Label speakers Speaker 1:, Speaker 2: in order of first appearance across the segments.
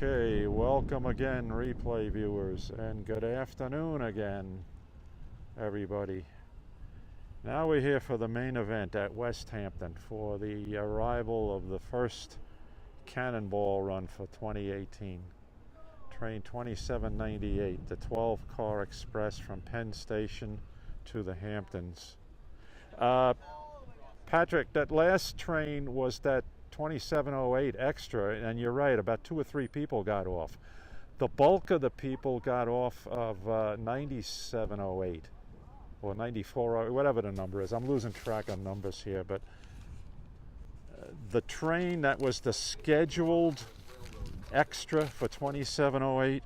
Speaker 1: Okay, welcome again, replay viewers, and good afternoon again, everybody. Now we're here for the main event at Westhampton for the arrival of the first Cannonball run for 2018. Train 2798, the 12-car express from Penn Station to the Hamptons. Patrick, that last train was that 2708 extra, and you're right, about 2 or 3 people got off. The bulk of the people got off of 9708 or 94, whatever the number is. I'm losing track of numbers here, but the train that was the scheduled extra for 2708,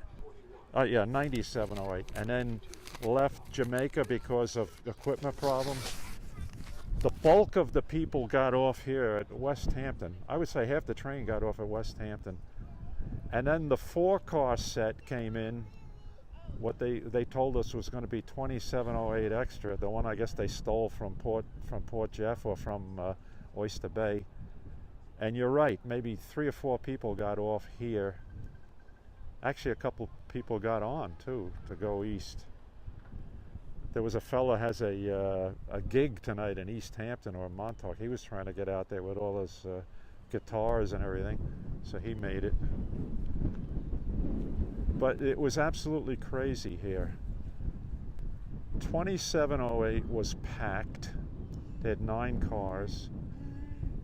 Speaker 1: 9708, and then left Jamaica because of equipment problems. The bulk of the people got off here at Westhampton. I would say half the train got off at Westhampton. And then the 4-car set came in. What they told us was going to be 2708 extra, the one I guess they stole from Port Jeff or from Oyster Bay. And you're right, maybe 3 or 4 people got off here. Actually, a couple people got on too to go east. There was a fella has a gig tonight in East Hampton or Montauk. He was trying to get out there with all his guitars and everything, so he made it. But it was absolutely crazy here. 2708 was packed. They had 9 cars.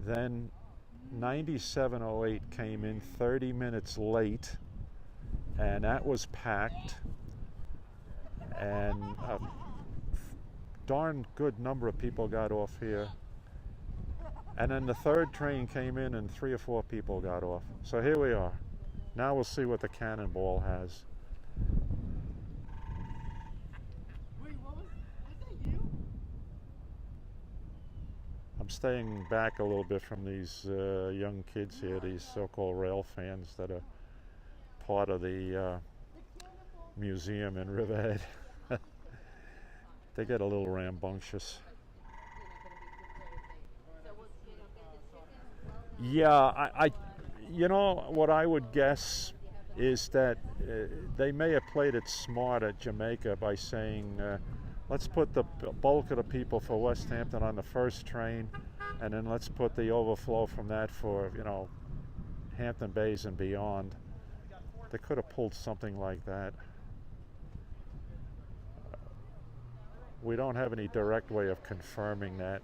Speaker 1: Then 9708 came in 30 minutes late, and that was packed. And darn good number of people got off here. And then the 3rd train came in and 3 or 4 people got off. So here we are. Now we'll see what the Cannonball has.
Speaker 2: Wait, was that you?
Speaker 1: I'm staying back a little bit from these young kids here, these so-called rail fans that are part of the museum in Riverhead. They get a little rambunctious. Yeah, I you know what I would guess is that they may have played it smart at Jamaica by saying, let's put the bulk of the people for Westhampton on the first train, and then let's put the overflow from that for, Hampton Bays and beyond. They could have pulled something like that. We don't have any direct way of confirming that.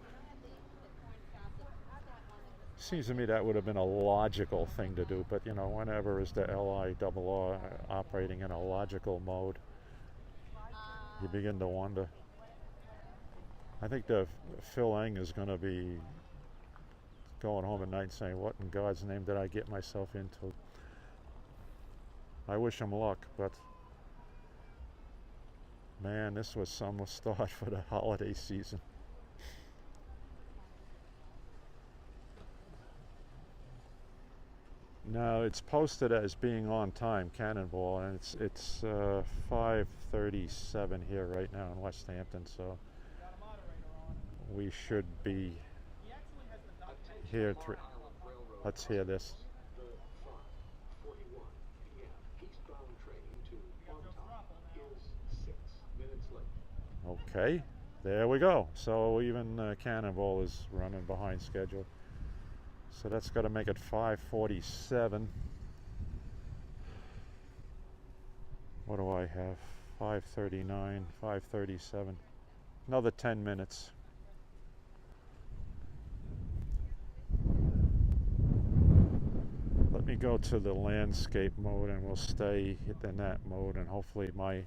Speaker 1: Seems to me that would have been a logical thing to do, but whenever is the LIRR operating in a logical mode, you begin to wonder. I think the Phil Eng is going to be going home at night saying, what in God's name did I get myself into? I wish him luck, but man, this was some start for the holiday season. Now it's posted as being on time, Cannonball, and it's 5:37 here right now in Westhampton, so we should be here. Let's hear this. Okay, there we go. So even Cannonball is running behind schedule. So that's got to make it 5:47. What do I have? 5:39, 5:37. Another 10 minutes. Let me go to the landscape mode and we'll stay in that mode, and hopefully my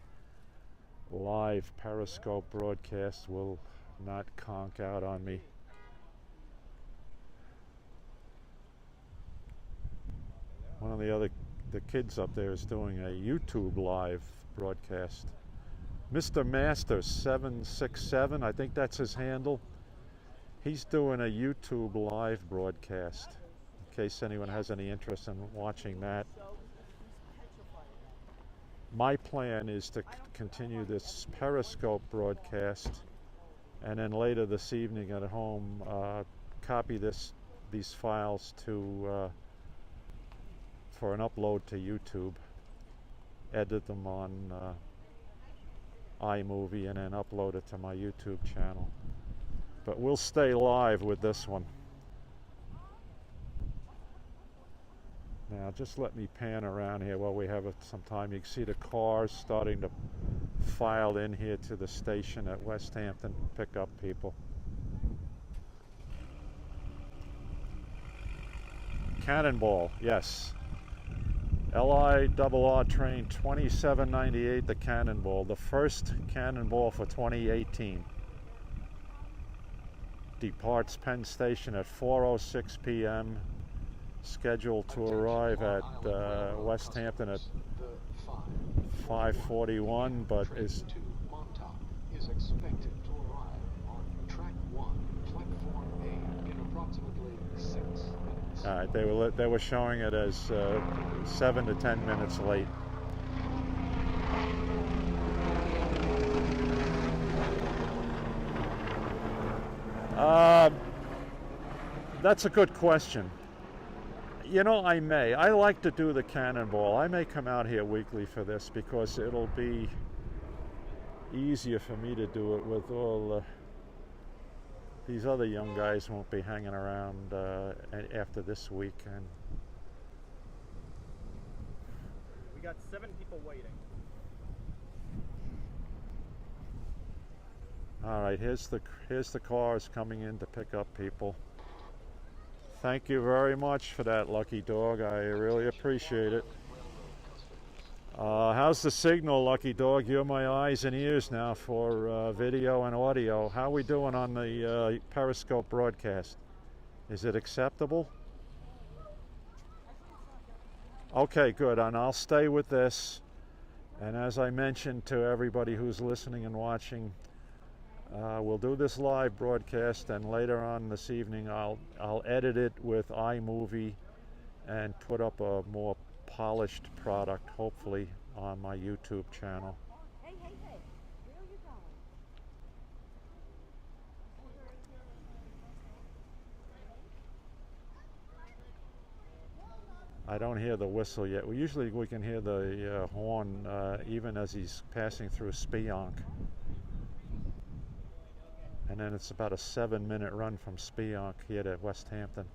Speaker 1: live Periscope broadcast will not conk out on me. One of the kids up there is doing a YouTube live broadcast. Mr. Master 767, I think that's his handle. He's doing a YouTube live broadcast, in case anyone has any interest in watching that. My plan is to continue this Periscope broadcast, and then later this evening at home copy these files to for an upload to YouTube. Edit them on iMovie and then upload it to my YouTube channel. But we'll stay live with this one. Now just let me pan around here while we have some time. You can see the cars starting to file in here to the station at Westhampton, pick up people. Cannonball, yes. LIRR Train 2798, the Cannonball, the first Cannonball for 2018. Departs Penn Station at 4:06 p.m. Scheduled to arrive at Westhampton at 5:41, but is
Speaker 3: Montauk is expected to arrive on track 1, platform A, in approximately 6 minutes.
Speaker 1: All right, they were showing it as 7 to 10 minutes late. That's a good question. You know, I like to do the Cannonball. I may come out here weekly for this because it'll be easier for me to do it with all these other young guys won't be hanging around after this weekend.
Speaker 2: We got 7 people waiting.
Speaker 1: All right, here's the cars coming in to pick up people. Thank you very much for that, Lucky Dog. I really appreciate it. How's the signal, Lucky Dog? You're my eyes and ears now for video and audio. How are we doing on the Periscope broadcast? Is it acceptable? Okay, good. And I'll stay with this. And as I mentioned to everybody who's listening and watching, we'll do this live broadcast, and later on this evening I'll edit it with iMovie and put up a more polished product, hopefully, on my YouTube channel.
Speaker 4: Hey, where are you going?
Speaker 1: I don't hear the whistle yet. Usually we can hear the horn even as he's passing through Spionk. And then it's about a 7-minute run from Spionk here to Westhampton.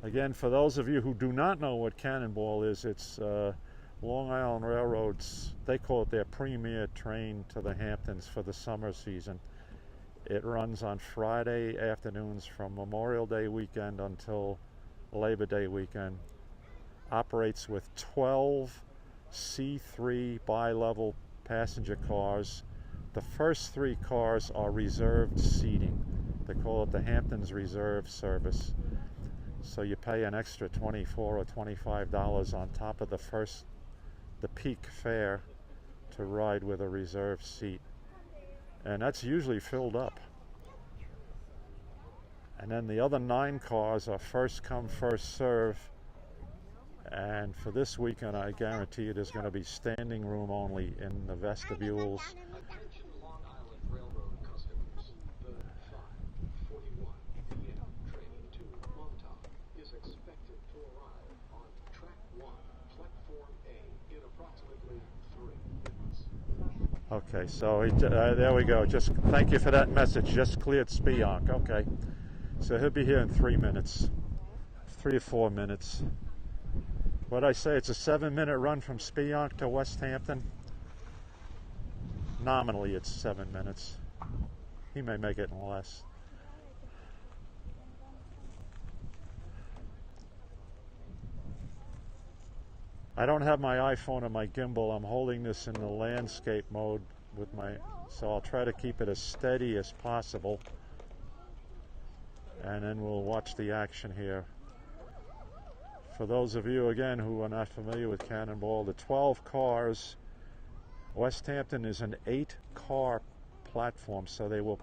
Speaker 1: Again, for those of you who do not know what Cannonball is, it's Long Island Railroad's, they call it their premier train to the Hamptons for the summer season. It runs on Friday afternoons from Memorial Day weekend until Labor Day weekend. Operates with 12 C3 bilevel passenger cars. The first 3 cars are reserved seating. They call it the Hampton Reserve Service. So you pay an extra $24 or $25 on top of the peak fare to ride with a reserved seat. And that's usually filled up. And then the other 9 cars are first come, first serve. And for this weekend, I guarantee you there's going to be standing room only in the vestibules.
Speaker 3: Attention Long Island Railroad customers. The 5:41 PM train to Montauk is expected to arrive on track 1, platform A, in approximately 3 minutes.
Speaker 1: Okay, so there we go. Just thank you for that message. Just cleared Spionk. Okay, so he'll be here in 3 minutes, 3 or 4 minutes. What I say, it's a 7-minute run from Spionk to Westhampton. Nominally, it's 7 minutes. He may make it in less. I don't have my iPhone or my gimbal. I'm holding this in the landscape mode with so I'll try to keep it as steady as possible. And then we'll watch the action here. For those of you, again, who are not familiar with Cannonball, the 12 cars, Westhampton is an 8-car platform, so they will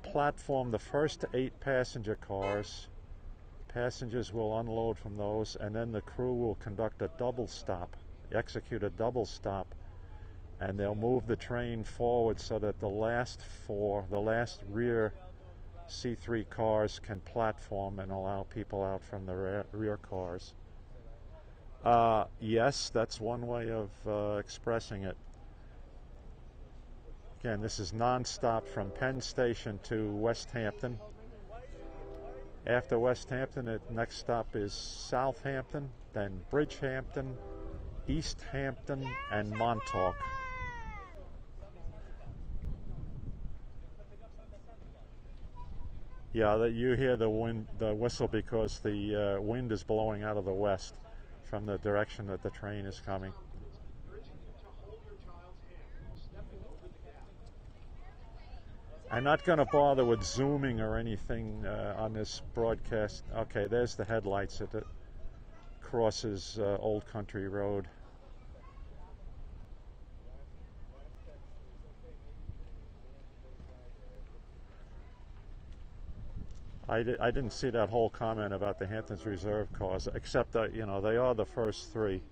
Speaker 1: platform the first 8 passenger cars. Passengers will unload from those, and then the crew will conduct a double stop, execute a double stop, and they'll move the train forward so that the last rear C3 cars can platform and allow people out from the rear cars. Yes, that's one way of expressing it. Again, this is nonstop from Penn Station to Westhampton. After Westhampton, the next stop is Southampton, then Bridgehampton, Easthampton, and Montauk. Yeah, you hear the wind, the whistle, because the wind is blowing out of the west from the direction that the train is coming. I'm not going to bother with zooming or anything on this broadcast. Okay, there's the headlights as it crosses Old Country Road. I didn't see that whole comment about the Hampton Reserve cars, except that, you know, they are the first three.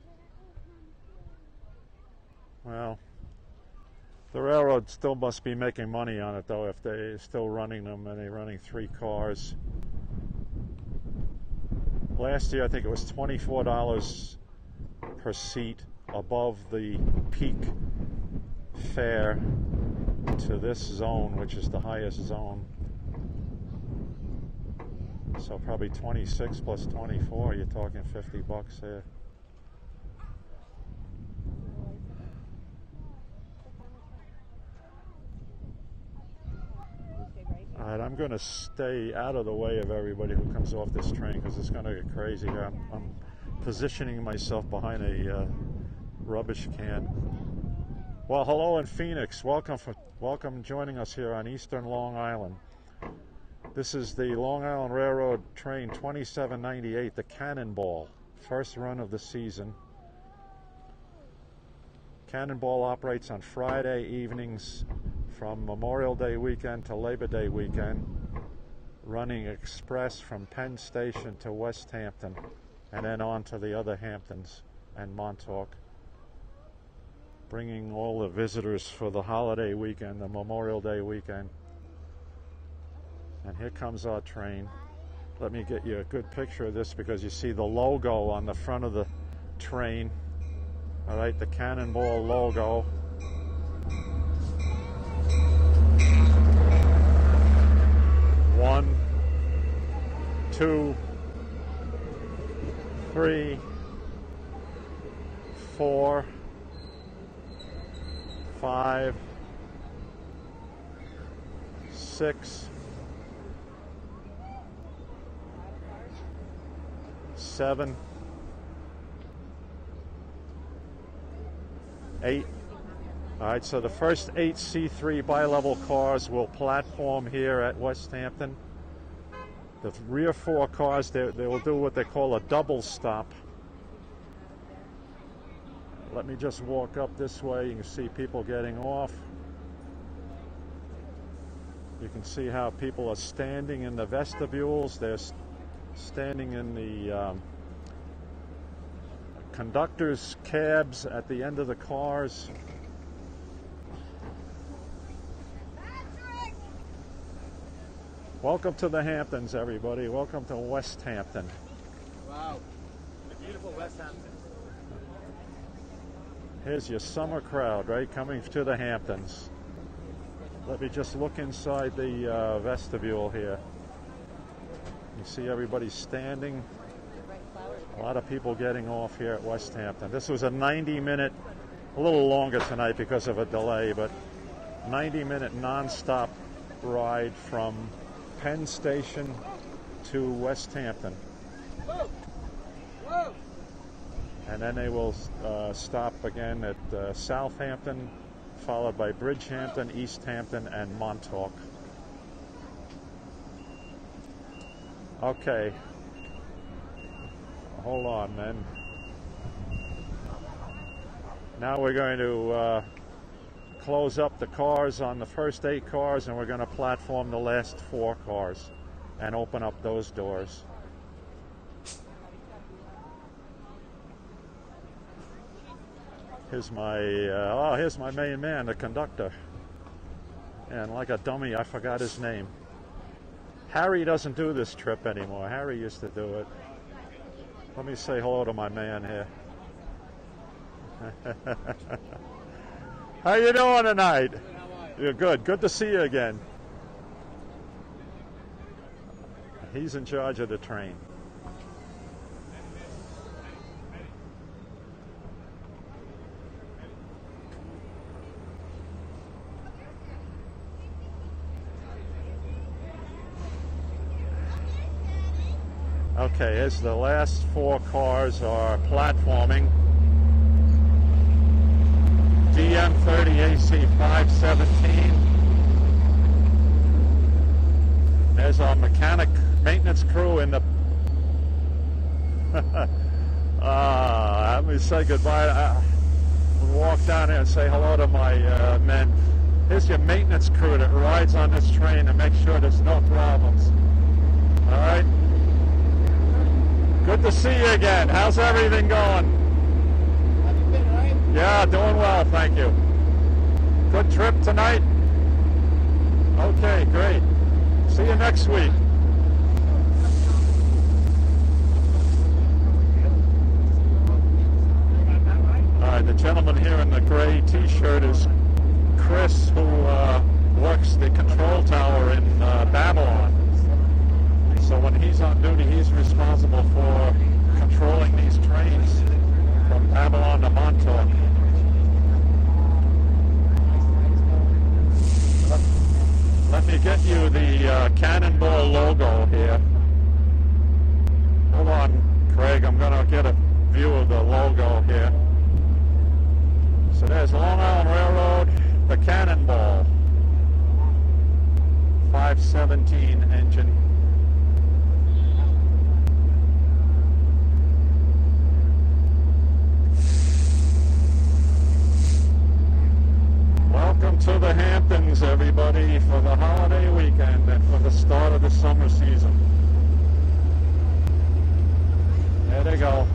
Speaker 1: Well, the railroad still must be making money on it, though, if they're still running them and they're running 3 cars. Last year, I think it was $24 per seat above the peak fare to this zone, which is the highest zone. So probably 26 plus 24, you're talking $50 there. All right, I'm going to stay out of the way of everybody who comes off this train because it's going to get crazy here. I'm positioning myself behind a rubbish can. Well, hello in Phoenix. Welcome joining us here on Eastern Long Island. This is the Long Island Railroad Train 2798, the Cannonball, first run of the season. Cannonball operates on Friday evenings from Memorial Day weekend to Labor Day weekend, running express from Penn Station to Westhampton and then on to the other Hamptons and Montauk, bringing all the visitors for the holiday weekend, the Memorial Day weekend. And here comes our train. Let me get you a good picture of this because you see the logo on the front of the train. All right, the Cannonball logo. One, two, three, 4, 5, 6, 7, 8. All right, so the first 8 C3 bilevel cars will platform here at Westhampton. The rear 4 cars, they will do what they call a double stop. Let me just walk up this way. You can see people getting off. You can see how people are standing in the vestibules. They're standing in the conductors' cabs at the end of the cars. Welcome to the Hamptons, everybody. Welcome to Westhampton.
Speaker 2: Wow, the beautiful Westhampton.
Speaker 1: Here's your summer crowd, right, coming to the Hamptons. Let me just look inside the vestibule here. You see everybody standing. A lot of people getting off here at Westhampton. This was a 90-minute, a little longer tonight because of a delay, but 90-minute non-stop ride from Penn Station to Westhampton. And then they will stop again at Southampton, followed by Bridgehampton, Easthampton, and Montauk. Okay. Hold on, then. Now we're going to close up the cars on the first 8 cars, and we're going to platform the last 4 cars and open up those doors. Here's my here's my main man, the conductor. And like a dummy, I forgot his name. Harry doesn't do this trip anymore. Harry used to do it. Let me say hello to my man here. How you doing tonight? You're good. Good to see you again. He's in charge of the train. Okay, as the last 4 cars are platforming. DM30AC 517. There's our mechanic maintenance crew in the... let me say goodbye. We'll walk down here and say hello to my men. Here's your maintenance crew that rides on this train to make sure there's no problems. All right? Good to see you again. How's everything going?
Speaker 2: Have you been all right?
Speaker 1: Yeah, doing well, thank you. Good trip tonight? Okay, great. See you next week. All right, the gentleman here in the gray t-shirt is Chris, who works the control tower in Babylon. So when he's on duty, he's responsible for controlling these trains from Babylon to Montauk. Let me get you the Cannonball logo here. Hold on, Craig, I'm going to get a view of the logo here. So there's Long Island Railroad, the Cannonball 517 engine. Welcome to the Hamptons, everybody, for the holiday weekend and for the start of the summer season. There they go.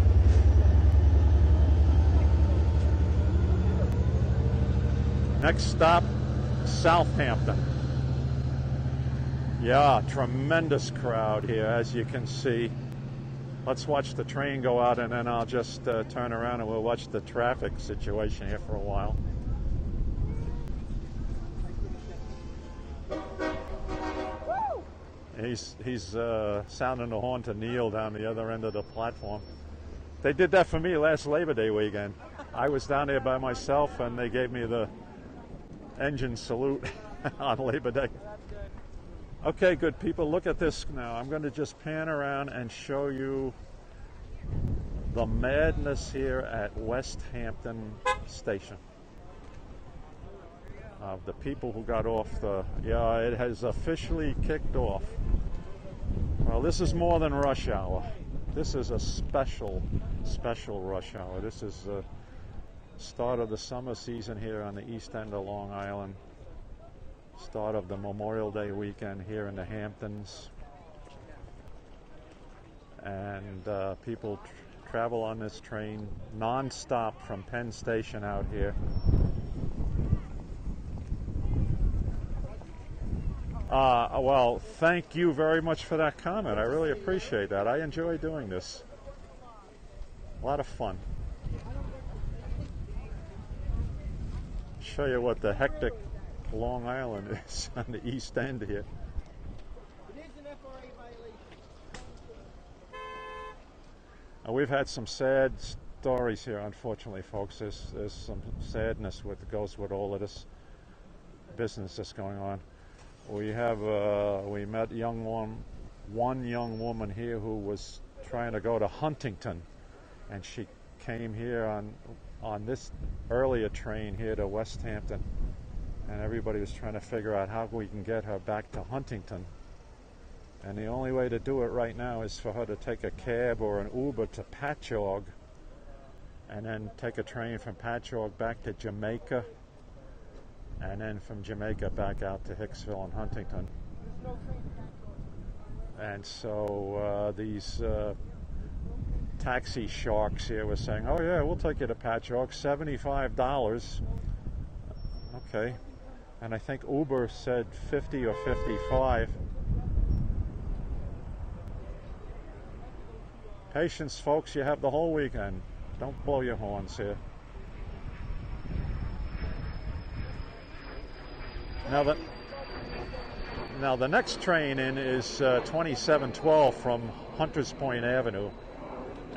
Speaker 1: Next stop, Southampton. Yeah, tremendous crowd here, as you can see. Let's watch the train go out, and then I'll just turn around and we'll watch the traffic situation here for a while. He's sounding the horn to Neil down the other end of the platform. They did that for me last Labor Day weekend. I was down there by myself, and they gave me the engine salute on Labor Day. Okay, good people, look at this now. I'm going to just pan around and show you the madness here at Westhampton Station. The people who got off yeah, it has officially kicked off. Well, this is more than rush hour. This is a special rush hour. This is the start of the summer season here on the east end of Long Island. Start of the Memorial Day weekend here in the Hamptons. And people travel on this train non-stop from Penn Station out here. Well, thank you very much for that comment. I really appreciate that. I enjoy doing this. A lot of fun. Show you what the hectic Long Island is on the east end here.
Speaker 2: It is an FRA violation.
Speaker 1: We've had some sad stories here, unfortunately, folks. There's some sadness that goes with all of this business that's going on. We have we met one young woman here who was trying to go to Huntington, and she came here on this earlier train here to Westhampton, and everybody was trying to figure out how we can get her back to Huntington. And the only way to do it right now is for her to take a cab or an Uber to Patchogue, and then take a train from Patchogue back to Jamaica, and then from Jamaica back out to Hicksville and Huntington. And so these taxi sharks here were saying, oh yeah, we'll take you to Patchogue, $75. Okay. And I think Uber said 50 or 55. Patience, folks, you have the whole weekend. Don't blow your horns here. Now the next train in is 2712 from Hunters Point Avenue,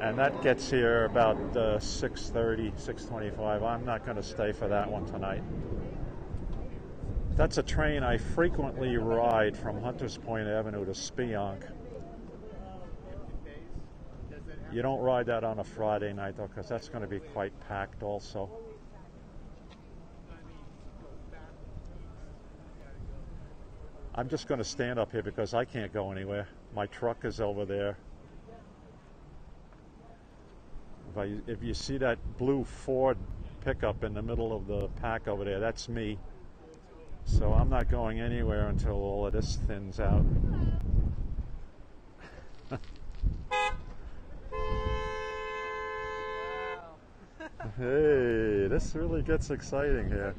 Speaker 1: and that gets here about 6:30, 6:25. I'm not going to stay for that one tonight. That's a train I frequently ride from Hunters Point Avenue to Spionk. You don't ride that on a Friday night though, because that's going to be quite packed also. I'm just going to stand up here because I can't go anywhere. My truck is over there. If you see that blue Ford pickup in the middle of the pack over there, that's me. So I'm not going anywhere until all of this thins out. Hey, this really gets exciting here.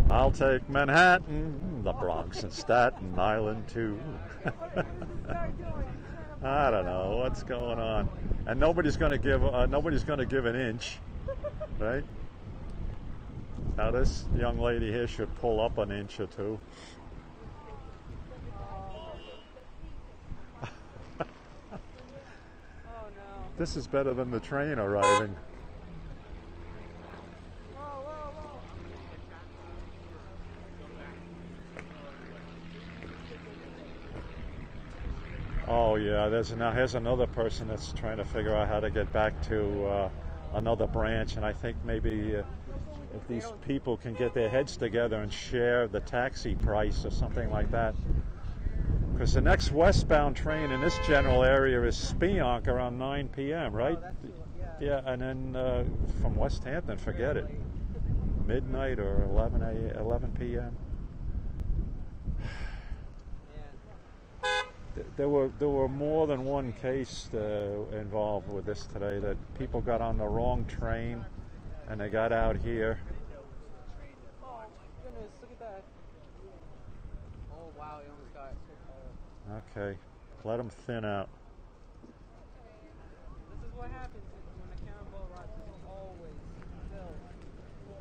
Speaker 1: I'll take Manhattan, the Bronx, and Staten Island too. I don't know what's going on, and nobody's going to give an inch, right? Now this young lady here should pull up an inch or two. This is better than the train arriving. Oh yeah, here's another person that's trying to figure out how to get back to another branch, and I think maybe if these people can get their heads together and share the taxi price or something like that. Because the next westbound train in this general area is Spionk around 9 p.m., right? Yeah, and then from Westhampton, forget it. Midnight or 11 p.m. There were more than one case involved with this today, that people got on the wrong train and they got out here.
Speaker 5: Oh my goodness, look at that. Oh wow, he almost got it.
Speaker 1: Okay, let them thin out.
Speaker 5: This is what happens when a cannonball rides. It's always filled.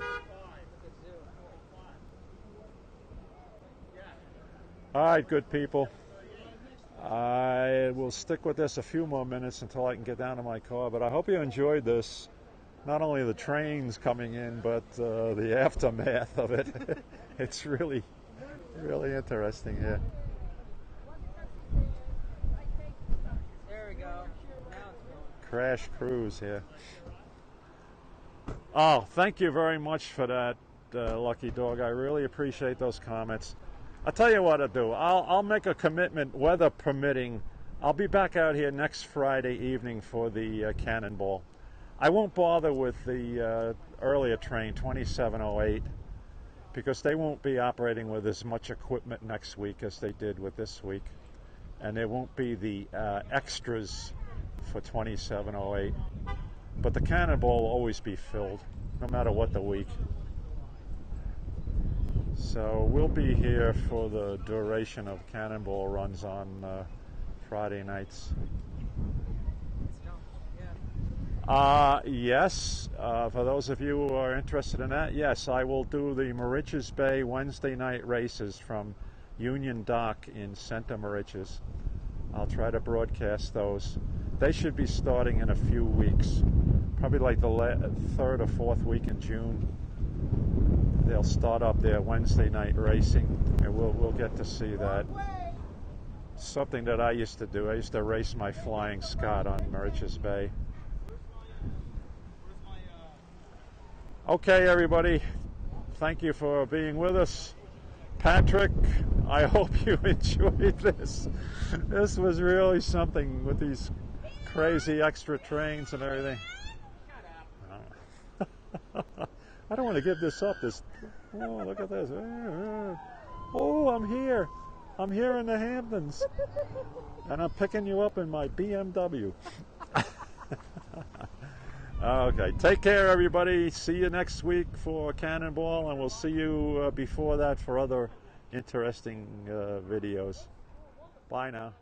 Speaker 5: Look at zero.
Speaker 1: All right, good people. I will stick with this a few more minutes until I can get down to my car, but I hope you enjoyed this. Not only the trains coming in, but the aftermath of it. It's really, really interesting here.
Speaker 5: There we go. Now it's going.
Speaker 1: Crash cruise here. Oh, thank you very much for that, Lucky Dog. I really appreciate those comments. I'll tell you what I'll do. I'll make a commitment, weather permitting. I'll be back out here next Friday evening for the Cannonball. I won't bother with the earlier train, 2708, because they won't be operating with as much equipment next week as they did with this week. And there won't be the extras for 2708. But the Cannonball will always be filled, no matter what the week. So we'll be here for the duration of Cannonball runs on Friday nights. Yes, for those of you who are interested in that, yes, I will do the Moriches Bay Wednesday night races from Union Dock in Center Moriches. I'll try to broadcast those. They should be starting in a few weeks, probably like the third or fourth week in June. They'll start up their Wednesday night racing, and we'll get to see that. Something that I used to do. I used to race my Flying Scot on Moriches Bay. Okay, everybody. Thank you for being with us. Patrick, I hope you enjoyed this. This was really something with these crazy extra trains and everything. I don't want to give this up. Oh, look at this. Oh, I'm here. I'm here in the Hamptons, and I'm picking you up in my BMW. Okay, take care, everybody. See you next week for Cannonball, and we'll see you before that for other interesting videos. Bye now.